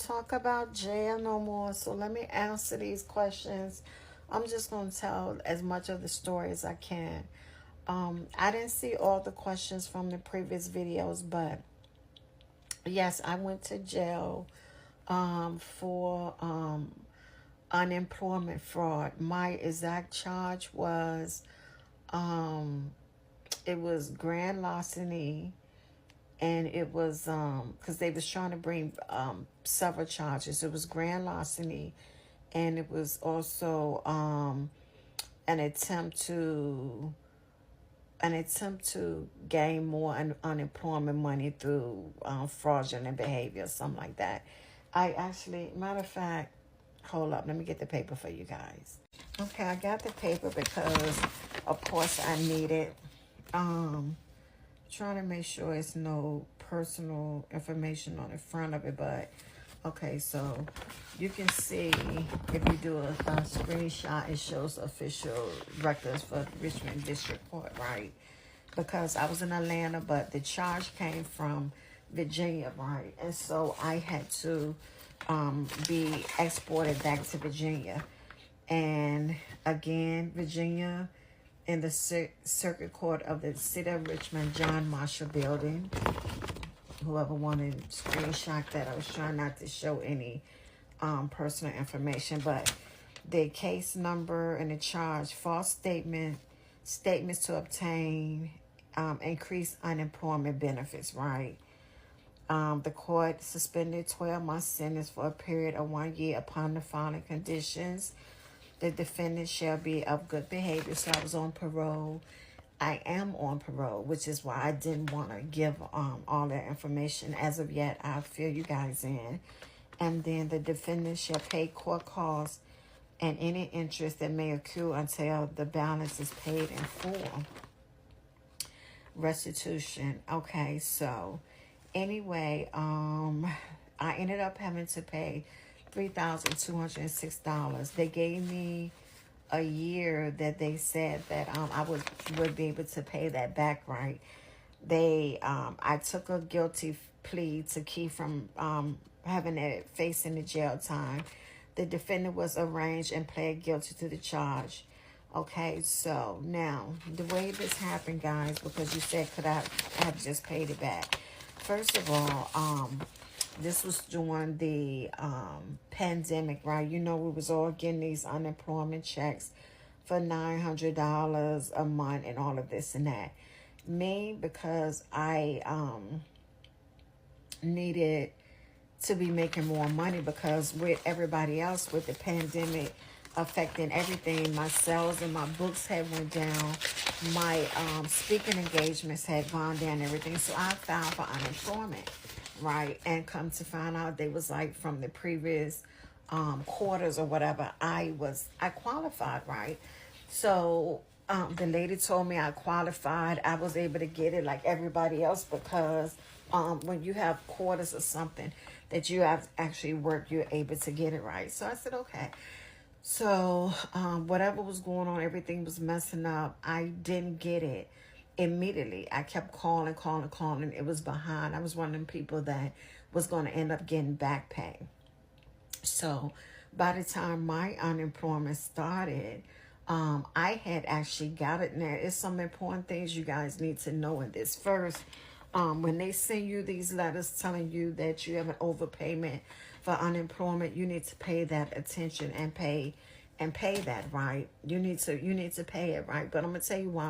talk about jail no more, so let me answer these questions. I'm just going to tell as much of the story as I can. I didn't see all the questions from the previous videos, but yes, I went to jail for unemployment fraud. My exact charge was it was grand larceny, and it was because they was trying to bring several charges. It was grand larceny, and it was also an attempt to gain more unemployment money through fraudulent behavior, something like that. I actually, matter of fact, hold up, let me get the paper for you guys. Okay, I got the paper because, of course, I need it. Trying to make sure it's no personal information on the front of it, but okay, so you can see if you do a screenshot, it shows official records for Richmond District Court, right? Because I was in Atlanta, but the charge came from Virginia, right? And so I had to be exported back to Virginia. And again, Virginia, in the Circuit Court of the City of Richmond, John Marshall Building. Whoever wanted to screenshot that, I was trying not to show any personal information, but the case number and the charge: false statements to obtain increased unemployment benefits, right? The court suspended 12-month sentence for a period of 1 year upon the following conditions. The defendant shall be of good behavior. So I was on parole. I am on parole, which is why I didn't want to give all that information as of yet. I'll fill you guys in. And then the defendant shall pay court costs and any interest that may accrue until the balance is paid in full. Restitution. Okay, so anyway, I ended up having to pay $3,206. They gave me a year that they said that I would be able to pay that back, right? I took a guilty plea to keep from facing the jail time. The defendant was arraigned and pled guilty to the charge. Okay, so now the way this happened, guys, because you said could I have just paid it back? First of all, this was during the pandemic, right? You know, we was all getting these unemployment checks for $900 a month and all of this and that. Me, because I needed to be making more money, because with everybody else, with the pandemic affecting everything, my sales and my books had went down. My speaking engagements had gone down and everything. So I filed for unemployment, right? And come to find out, they was like from the previous quarters or whatever, I qualified, right? So the lady told me I qualified. I was able to get it like everybody else, because when you have quarters or something that you have actually worked, you're able to get it, right? So I said, okay. So whatever was going on, everything was messing up. I didn't get it immediately. I kept calling. It was behind. I was one of them people that was going to end up getting back pay. So by the time my unemployment started, I had actually got it. Now, it's some important things you guys need to know in this. First, when they send you these letters telling you that you have an overpayment for unemployment, you need to pay that attention and pay that, right? You need to pay it, right? But I'm gonna tell you why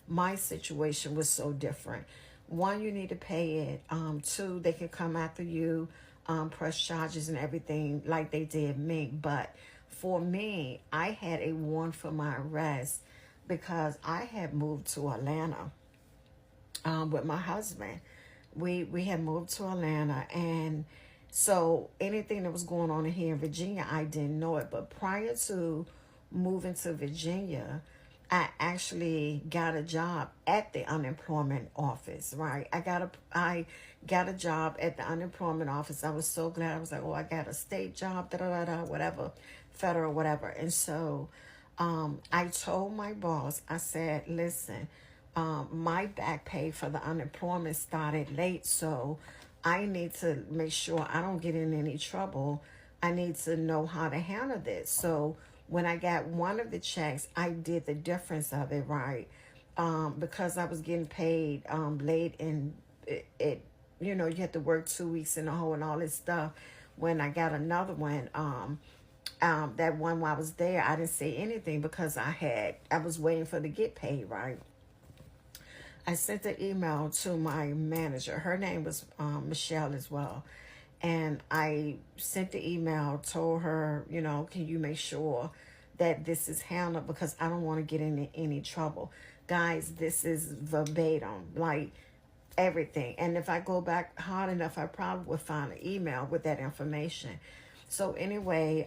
my situation was so different. One, you need to pay it. Two, they can come after you, press charges and everything like they did me. But for me, I had a warrant for my arrest because I had moved to Atlanta with my husband. We had moved to Atlanta, and so anything that was going on here in Virginia, I didn't know it. But prior to moving to Virginia, I actually got a job at the unemployment office, right? I got a job at the unemployment office. I was so glad. I was like, oh, I got a state job, whatever, federal, whatever. And so I told my boss, I said, listen, my back pay for the unemployment started late, so I need to make sure I don't get in any trouble. I need to know how to handle this. So when I got one of the checks, I did the difference of it, right? Because I was getting paid late, and it you know, you had to work 2 weeks in a hole and all this stuff. When I got another one, that one while I was there, I didn't say anything because I was waiting for the get paid, right? I sent the email to my manager. Her name was Michelle as well. And I sent the email, told her, you know, can you make sure that this is handled, because I don't want to get in any trouble. Guys, this is verbatim, like everything. And if I go back hard enough, I probably would find an email with that information. So anyway,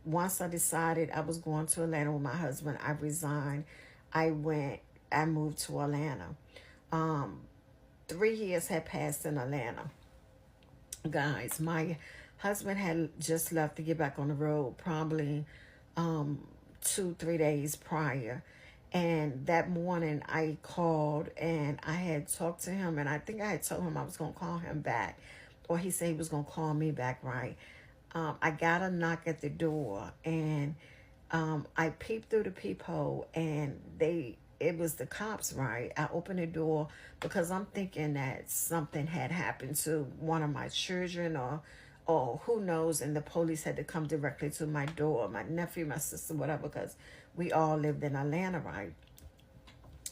once I decided I was going to Atlanta with my husband, I resigned. I moved to Atlanta. Um, 3 years had passed in Atlanta. Guys, my husband had just left to get back on the road, probably 2, 3 days prior. And that morning I called and I had talked to him, and I think I had told him I was going to call him back, or he said he was going to call me back, right? I got a knock at the door, and I peeped through the peephole, and it was the cops, right? I opened the door because I'm thinking that something had happened to one of my children, or who knows, and the police had to come directly to my door, my nephew, my sister, whatever, because we all lived in Atlanta, right?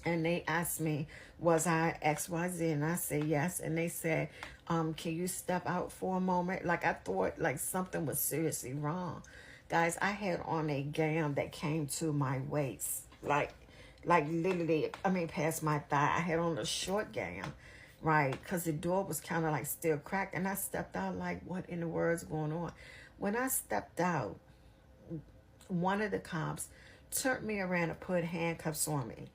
And they asked me, was I XYZ? And I said yes. And they said, can you step out for a moment? Like, I thought like something was seriously wrong. Guys, I had on a gown that came to my waist. Like literally, I mean, past my thigh. I had on a short gown, right? Because the door was kind of like still cracked. And I stepped out like, what in the world's going on? When I stepped out, one of the cops turned me around and put handcuffs on me.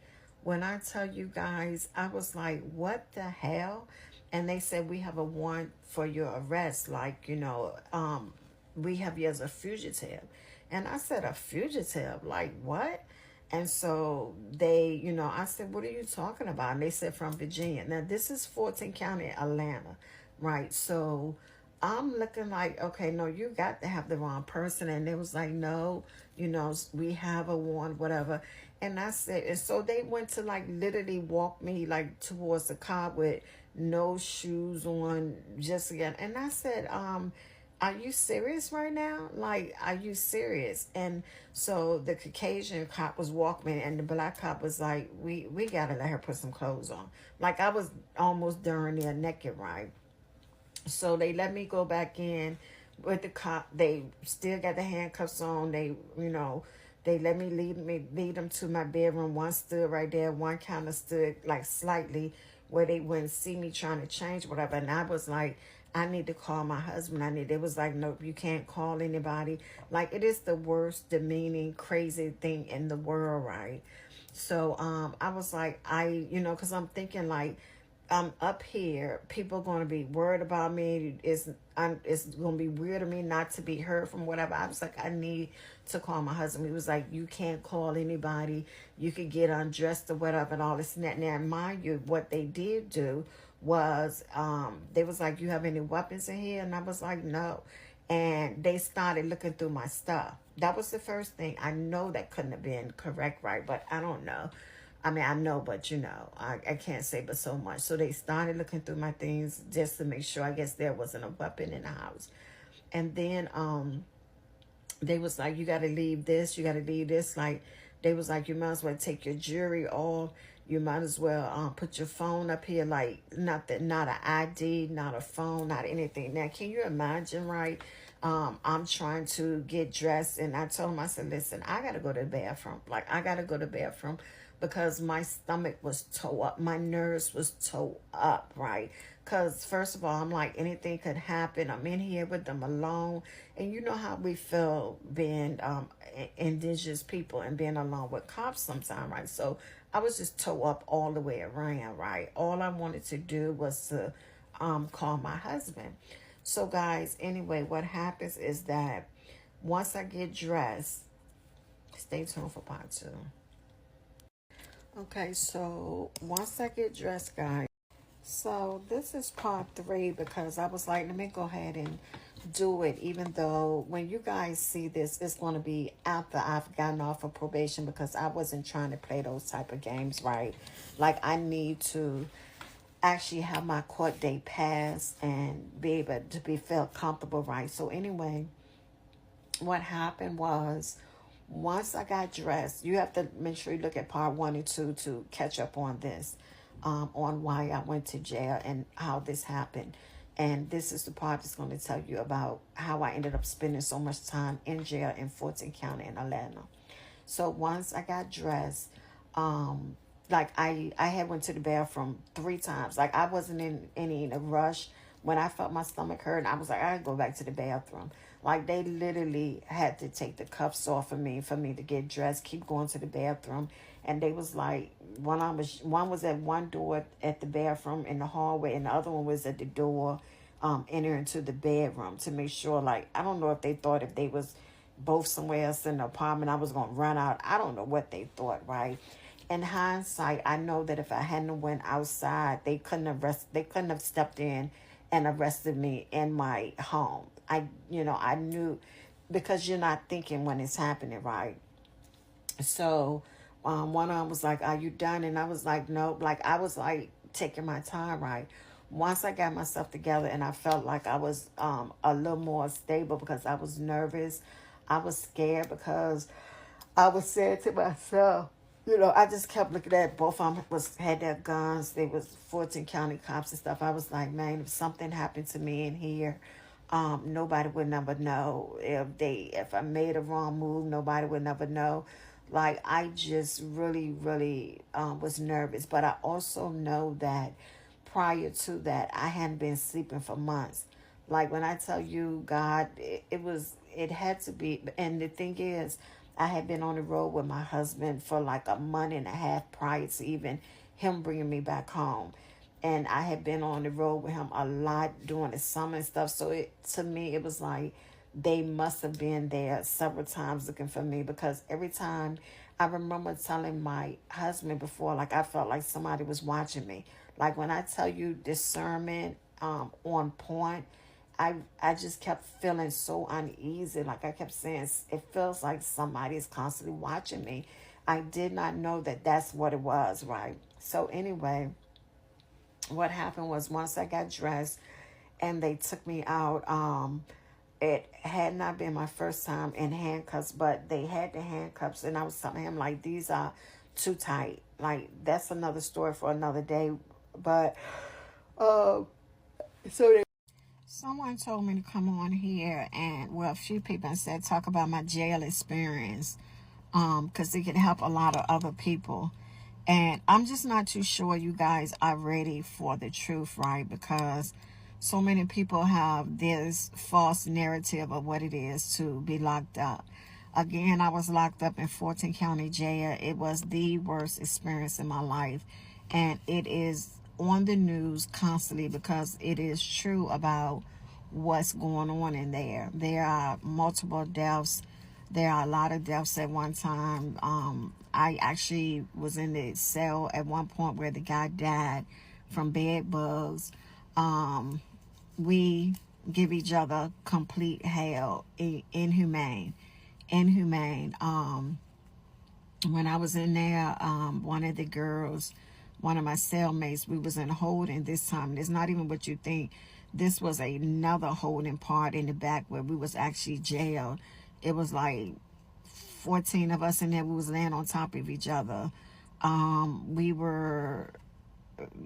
When I tell you guys, I was like, what the hell? And they said, we have a warrant for your arrest. Like, you know, we have you as a fugitive. And I said, a fugitive? Like, what? And so they, you know, I said, what are you talking about? And they said, from Virginia. Now, this is Fulton County, Atlanta, right? So I'm looking like, okay, no, you got to have the wrong person. And they was like, no, you know, we have a warrant, whatever. And I said, and so they went to like literally walk me like towards the car with no shoes on, just again. And I said, are you serious right now? Like, are you serious? And so the Caucasian cop was walking me, and the black cop was like, we gotta let her put some clothes on. Like, I was almost darn near naked, right? So they let me go back in with the cop. They still got the handcuffs on. They, you know, they let me lead them to my bedroom. One stood right there. One kind of stood like slightly where they wouldn't see me trying to change whatever. And I was like, I need to call my husband. It was like, nope, you can't call anybody. Like, it is the worst demeaning, crazy thing in the world, right? So I was like, you know, because I'm thinking like, I'm up here, people are going to be worried about me. It's going to be weird to me not to be heard from whatever. I was like, I need to call my husband. He was like, you can't call anybody. You could get undressed or whatever and all this and that. Now, mind you, what they did do was, they was like, you have any weapons in here? And I was like, no. And they started looking through my stuff. That was the first thing. I know that couldn't have been correct, right? But I don't know. I mean, I know, but you know, I can't say but so much. So they started looking through my things just to make sure, I guess there wasn't a weapon in the house. And then they was like, you got to leave this, you got to leave this. Like, they was like, you might as well take your jewelry off. You might as well put your phone up here. Like, not an ID, not a phone, not anything. Now, can you imagine, right? I'm trying to get dressed, and I told him, I said, listen, I got to go to the bathroom. Like, I got to go to the bathroom because my stomach was toe up. My nerves was toe up, right? Because, first of all, I'm like, anything could happen. I'm in here with them alone. And you know how we feel being indigenous people and being alone with cops sometimes, right? So I was just toe up all the way around, right? All I wanted to do was to call my husband. So, guys, anyway, what happens is that once I get dressed, stay tuned for part 2. Okay, so once I get dressed, guys, So this is part 3 because I was like, let me go ahead and do it, even though when you guys see this, it's going to be after I've gotten off of probation, because I wasn't trying to play those type of games, right? Like, I need to actually have my court date pass and be able to be felt comfortable, right? So anyway, what happened was, once I got dressed, you have to make sure you look at part 1 and 2 to catch up on this, on why I went to jail and how this happened. And this is the part that's going to tell you about how I ended up spending so much time in jail in Fulton County in Atlanta. So once I got dressed, like I had went to the bathroom 3 times. Like, I wasn't in any in a rush. When I felt my stomach hurt, I was like, I gotta go back to the bathroom. Like, they literally had to take the cuffs off of me for me to get dressed, keep going to the bathroom. And they was like, one was at one door at the bathroom in the hallway, and the other one was at the door entering to the bedroom, to make sure, like, I don't know if they thought if they was both somewhere else in the apartment, I was gonna run out. I don't know what they thought, right? In hindsight, I know that if I hadn't went outside, they couldn't have stepped in and arrested me in my home. I knew, because you're not thinking when it's happening, right? So, one of them was like, "Are you done?" And I was like, "Nope." Like, I was like taking my time, right? Once I got myself together and I felt like I was a little more stable, because I was nervous, I was scared, because I was saying to myself, I just kept looking at both of them had their guns. They was Fulton County cops and stuff. I was like, man, if something happened to me in here, nobody would never know. If I made a wrong move, nobody would never know. Like, I just really, really was nervous. But I also know that prior to that, I hadn't been sleeping for months. Like, when I tell you, God, it had to be. And the thing is, I had been on the road with my husband for like a month and a half prior to even him bringing me back home. And I had been on the road with him a lot during the summer and stuff. So to me, it was like they must have been there several times looking for me, because every time, I remember telling my husband before, like, I felt like somebody was watching me. Like, when I tell you discernment on point, I just kept feeling so uneasy. Like, I kept saying, it feels like somebody is constantly watching me. I did not know that that's what it was, right? So anyway, what happened was, once I got dressed and they took me out, it had not been my first time in handcuffs, but they had the handcuffs, and I was telling him, like, these are too tight. Like, that's another story for another day. But so they someone told me to come on here and, well, a few people said, talk about my jail experience, because it can help a lot of other people. And I'm just not too sure you guys are ready for the truth, right? Because so many people have this false narrative of what it is to be locked up. Again, I was locked up in Fulton County Jail. It was the worst experience in my life. And it is on the news constantly, because it is true about what's going on in there. There are multiple deaths. There are a lot of deaths at one time. I actually was in the cell at one point where the guy died from bed bugs. We give each other complete hell. Inhumane. When I was in there, one of the girls, one of my cellmates, we was in holding this time. It's not even what you think. This was another holding part in the back where we was actually jailed. It was like 14 of us in there. We was laying on top of each other. We were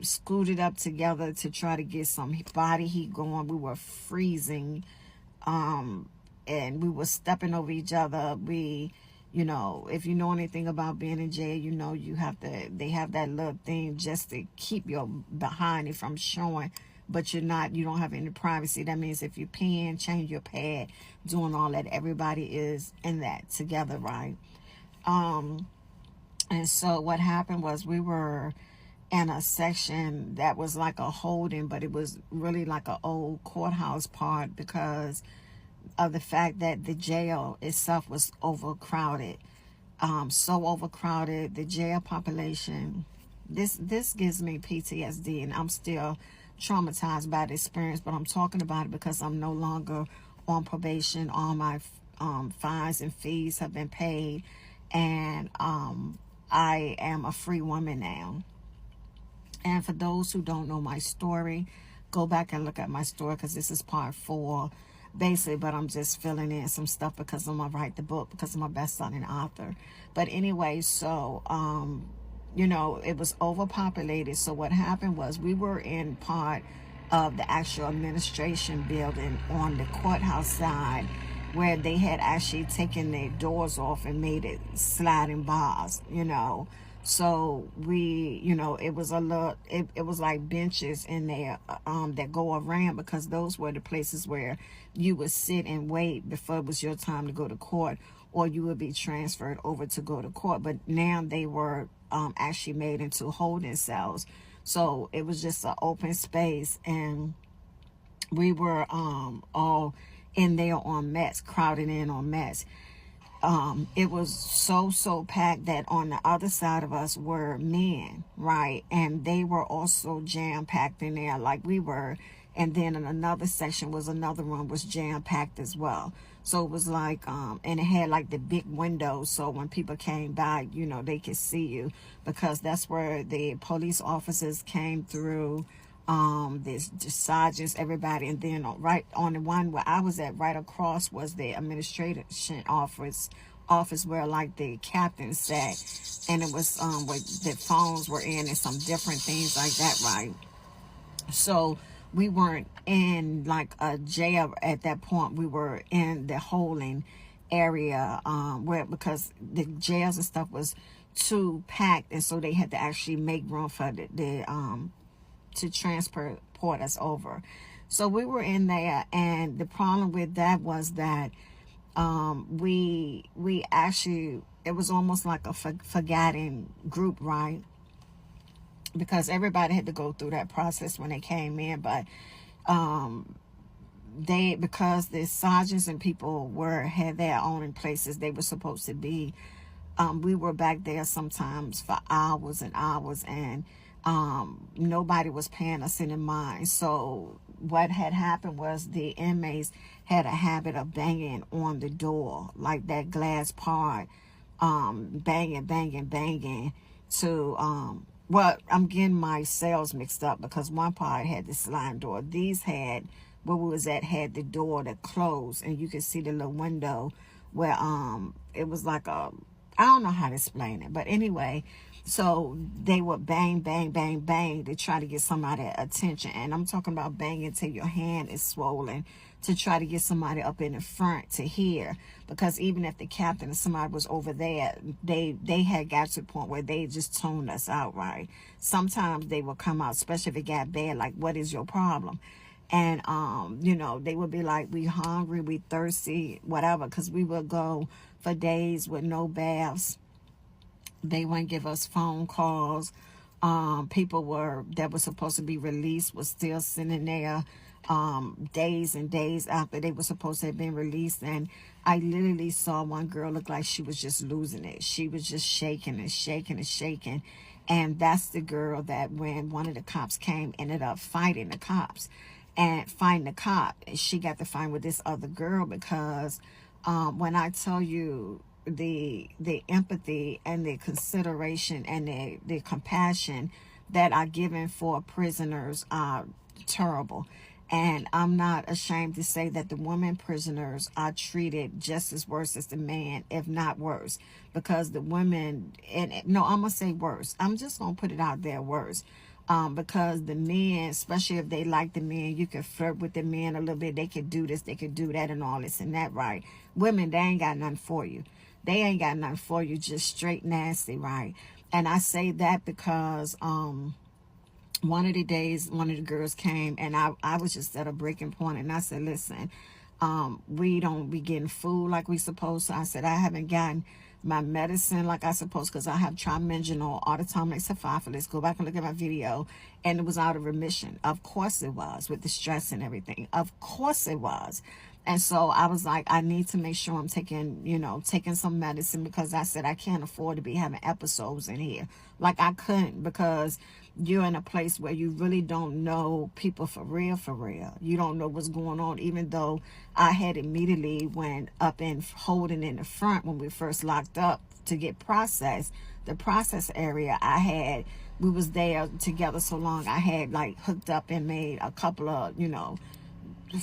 scooted up together to try to get some body heat going. We were freezing, and we were stepping over each other. If you know anything about being in jail, they have that little thing just to keep your behind from showing, but you don't have any privacy. That means if you're peeing, change your pad, doing all that, everybody is in that together, right? And so what happened was, we were in a section that was like a holding, but it was really like an old courthouse part, because of the fact that the jail itself was overcrowded. So overcrowded, the jail population this gives me PTSD, and I'm still traumatized by the experience, but I'm talking about it because I'm no longer on probation. All my fines and fees have been paid, and I am a free woman now. And for those who don't know my story, go back and look at my story, because this is part 4 basically, but I'm just filling in some stuff because I'm gonna write the book, because I'm a best-selling author. But anyway, so you know, it was overpopulated. So what happened was, we were in part of the actual administration building on the courthouse side, where they had actually taken their doors off and made it sliding bars, you know. So we, you know, it was a little, it was like benches in there that go around, because those were the places where you would sit and wait before it was your time to go to court, or you would be transferred over to go to court. But now they were actually made into holding cells. So it was just an open space, and we were all in there on mats, crowded in on mats. It was so packed that on the other side of us were men, right? And they were also jam packed in there like we were. And then in another section was another room was jam packed as well. So it was like, and it had like the big windows, so when people came by, you know, they could see you, because that's where the police officers came through. There's just sergeants, everybody. And then right on the one where I was at, right across, was the administration office where like the captain sat, and it was where the phones were in and some different things like that, right? So we weren't in like a jail at that point. We were in the holding area, where, because the jails and stuff was too packed, and so they had to actually make room for the to transport us over. So we were in there, and the problem with that was that we actually, it was almost like a forgotten group, right? Because everybody had to go through that process when they came in, but they, because the sergeants and people had their own places they were supposed to be, we were back there sometimes for hours and hours, and nobody was paying us any mind. So what had happened was, the inmates had a habit of banging on the door, like that glass part, banging to well, I'm getting my cells mixed up, because one part had the sliding door. These had, where we was at, had the door that closed, and you could see the little window where it was like a, I don't know how to explain it, but anyway, so they would bang to try to get somebody's attention. And I'm talking about banging till your hand is swollen, to try to get somebody up in the front to hear. Because even if the captain or somebody was over there, they had got to the point where they just toned us out, right? Sometimes they would come out, especially if it got bad, like, what is your problem? And you know, they would be like, we hungry, we thirsty, whatever, because we would go for days with no baths. They wouldn't give us phone calls. People that were supposed to be released was still sitting there days and days after they were supposed to have been released. And I literally saw one girl look like she was just losing it. She was just shaking and shaking and shaking. And that's the girl that, when one of the cops came, ended up fighting the cops. And fighting the cop, she got to fight with this other girl, because when I tell you, the empathy and the consideration and the compassion that are given for prisoners are terrible. And I'm not ashamed to say that the women prisoners are treated just as worse as the man, if not worse. Because the women, and no, I'm going to say worse. I'm just going to put it out there, worse. Because the men, especially if they like the men, you can flirt with the men a little bit. They could do this, they could do that, and all this and that, right? Women, they ain't got nothing for you. They ain't got nothing for you, just straight nasty, right? And I say that because one of the days, one of the girls came, and I was just at a breaking point, and I said, listen, we don't be getting food like we supposed to. I said, I haven't gotten my medicine like I supposed, because I have trimensional autonomic encephalitis. Go back and look at my video, and it was out of remission. Of course it was, with the stress and everything. Of course it was. And so I was like, I need to make sure I'm taking, taking some medicine, because I said I can't afford to be having episodes in here. Like, I couldn't, because you're in a place where you really don't know people for real, for real. You don't know what's going on, even though I had immediately went up and holding in the front when we first locked up to get processed. The process area we was there together so long, I had like hooked up and made a couple of,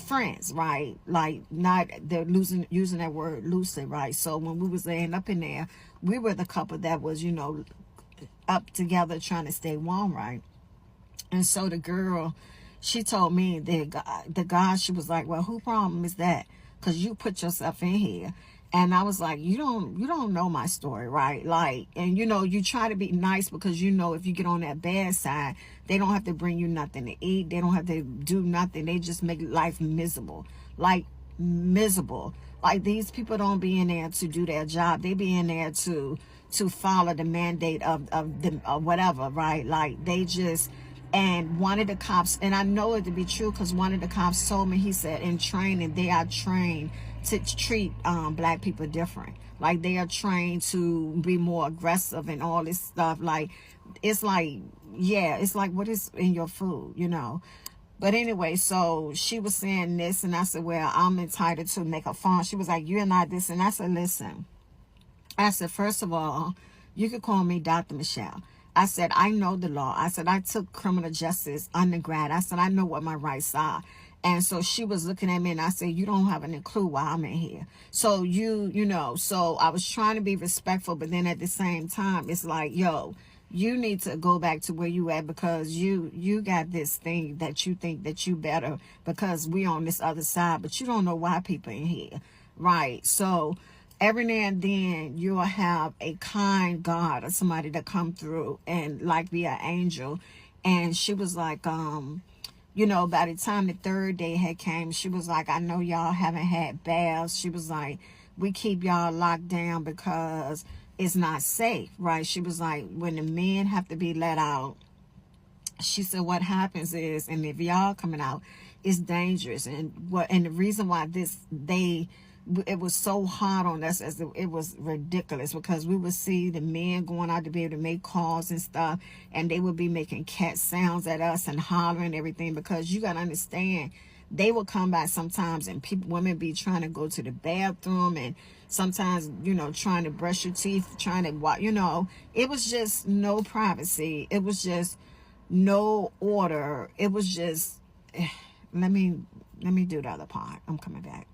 friends, right? Like, not they're using that word loosely, right? So when we was laying up in there, we were the couple that was, up together trying to stay warm, right? And so the girl, she told me the guy, she was like, well, who problem is that? Because you put yourself in here. And I was like, you don't know my story, right? Like, and you try to be nice, because if you get on that bad side, they don't have to bring you nothing to eat. They don't have to do nothing. They just make life miserable. Like, miserable. Like, these people don't be in there to do their job. They be in there to follow the mandate of the whatever, right? Like, they just. And one of the cops, and I know it to be true, because one of the cops told me, he said, in training, they are trained to treat black people different. Like, they are trained to be more aggressive and all this stuff. Like, it's like, yeah, it's like, what is in your food, But anyway, so she was saying this, and I said, well, I'm entitled to make a phone. She was like, you're not this. And I said, listen, I said, first of all, you could call me Dr. Michelle. I said, I know the law. I said, I took criminal justice undergrad. I said, I know what my rights are. And so she was looking at me, and I said, you don't have any clue why I'm in here. So so I was trying to be respectful, but then at the same time, it's like, yo, you need to go back to where you at, because you got this thing that you think that you better, because we on this other side, but you don't know why people in here, right? So every now and then you'll have a kind God or somebody to come through and like be an angel. And she was like, by the time the third day had came, she was like, I know y'all haven't had baths. She was like, we keep y'all locked down because it's not safe, right? She was like, when the men have to be let out, she said, what happens is, and if y'all coming out, it's dangerous. And the reason why it was so hard on us, as it was ridiculous, because we would see the men going out to be able to make calls and stuff, and they would be making cat sounds at us and hollering and everything, because you got to understand, they would come by sometimes, and women be trying to go to the bathroom, and sometimes, trying to brush your teeth, trying to walk, it was just no privacy. It was just no order. It was just, let me do the other part. I'm coming back.